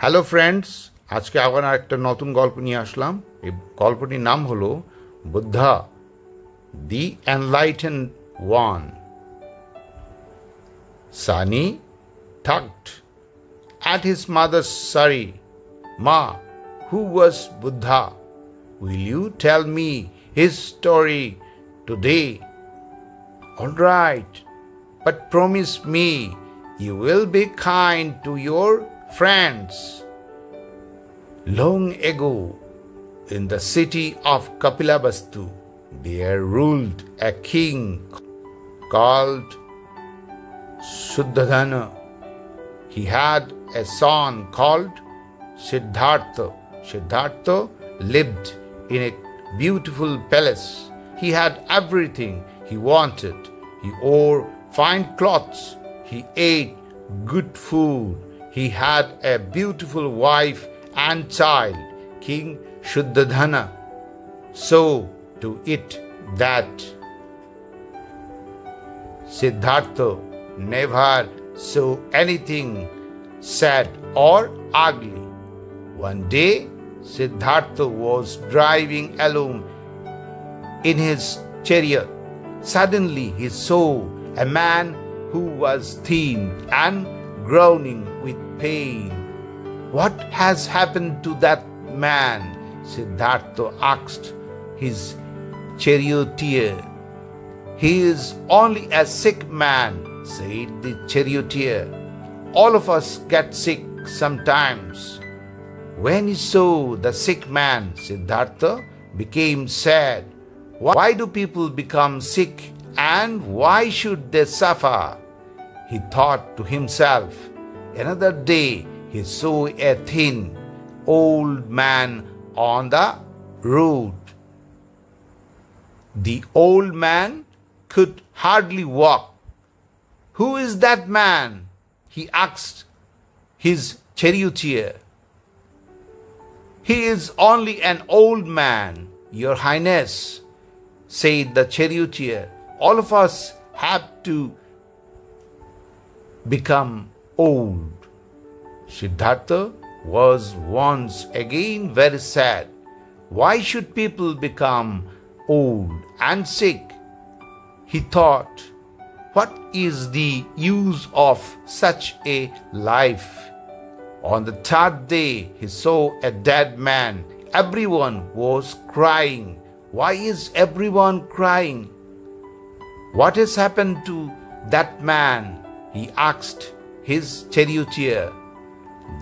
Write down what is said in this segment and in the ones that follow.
Hello friends, আজকে আবার একটা নতুন গল্প নিয়ে আসলাম। এই গল্পটির নাম হলো Buddha the enlightened one. Sani tugged at his mother's sari. Ma, who was Buddha? Will you tell me his story today? All right, but promise me you will be kind to your friends. Long ago, in the city of Kapilavastu, there ruled a king called Shuddhadhana. He had a son called Siddhartha. Siddhartha lived in a beautiful palace. He had everything he wanted. He wore fine clothes. He ate good food. He had a beautiful wife and child, King Shuddhadhana. So to it that Siddhartha never saw anything sad or ugly. One day, Siddhartha was driving alone in his chariot. Suddenly, he saw a man who was thin and groaning with pain. What has happened to that man? Siddhartha asked his charioteer. He is only a sick man, said the charioteer. All of us get sick sometimes. When he saw the sick man, Siddhartha became sad. Why do people become sick and why should they suffer? He thought to himself. Another day he saw a thin old man on the road. The old man could hardly walk. Who is that man? He asked his charioteer. He is only an old man, Your Highness, said the charioteer. All of us have to become old. Siddhartha was once again very sad. Why should people become old and sick? He thought, what is the use of such a life? On the third day, he saw a dead man. Everyone was crying. Why is everyone crying? What has happened to that man? He asked his charioteer.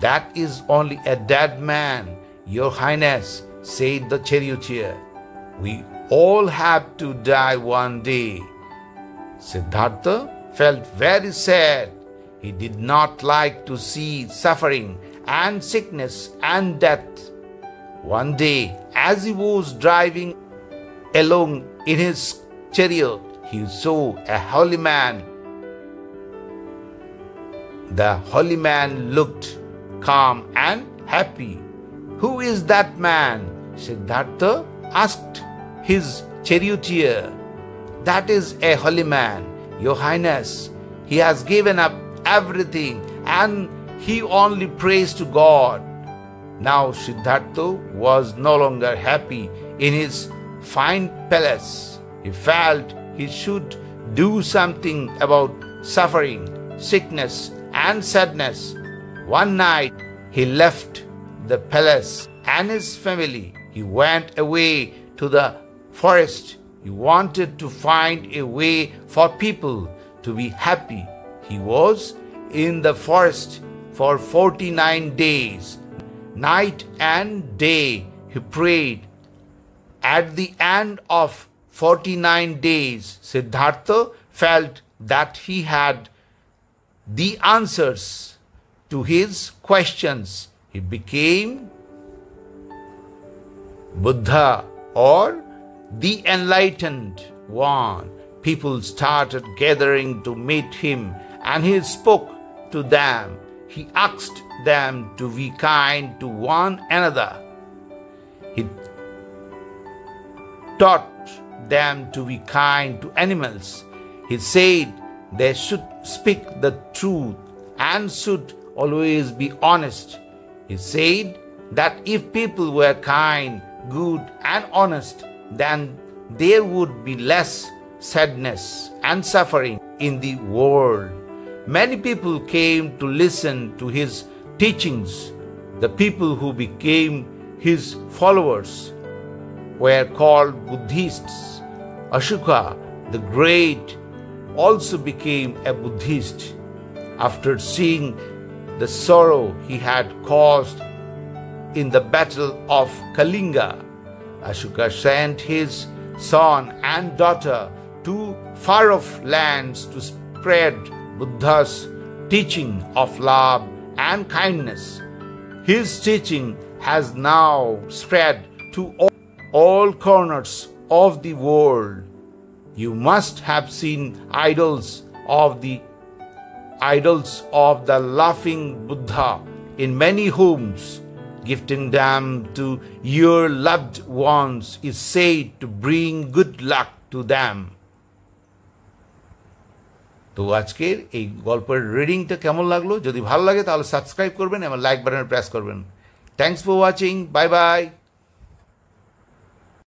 That is only a dead man, Your Highness, said the charioteer. We all have to die one day. Siddhartha felt very sad. He did not like to see suffering and sickness and death. One day, as he was driving along in his chariot, he saw a holy man. The holy man looked calm and happy. Who is that man? Siddhartha asked his charioteer. That is a holy man, Your Highness. He has given up everything and he only prays to God. Now Siddhartha was no longer happy in his fine palace. He felt he should do something about suffering, sickness and sadness. One night he left the palace and his family. He went away to the forest. He wanted to find a way for people to be happy. He was in the forest for 49 days. Night and day he prayed. At the end of 49 days, Siddhartha felt that he had the answers to his questions. He became Buddha, or the enlightened one. People started gathering to meet him and he spoke to them. He asked them to be kind to one another. He taught them to be kind to animals. He said they should speak the truth and should always be honest. He said that if people were kind, good, and honest, then there would be less sadness and suffering in the world. Many people came to listen to his teachings. The people who became his followers were called Buddhists. Ashoka the Great also became a Buddhist after seeing the sorrow he had caused in the battle of Kalinga. Ashoka sent his son and daughter to far-off lands to spread Buddha's teaching of love and kindness. His teaching has now spread to all corners of the world. You must have seen idols of the laughing Buddha in many homes. Gifting them to your loved ones is said to bring good luck to them. তো আজকের এই গল্পের রিডিংটা কেমন লাগলো? যদি ভালো লাগে তাহলে সাবস্ক্রাইব করবেন এবং লাইক বাটনে প্রেস করবেন। Thanks for watching. Bye bye.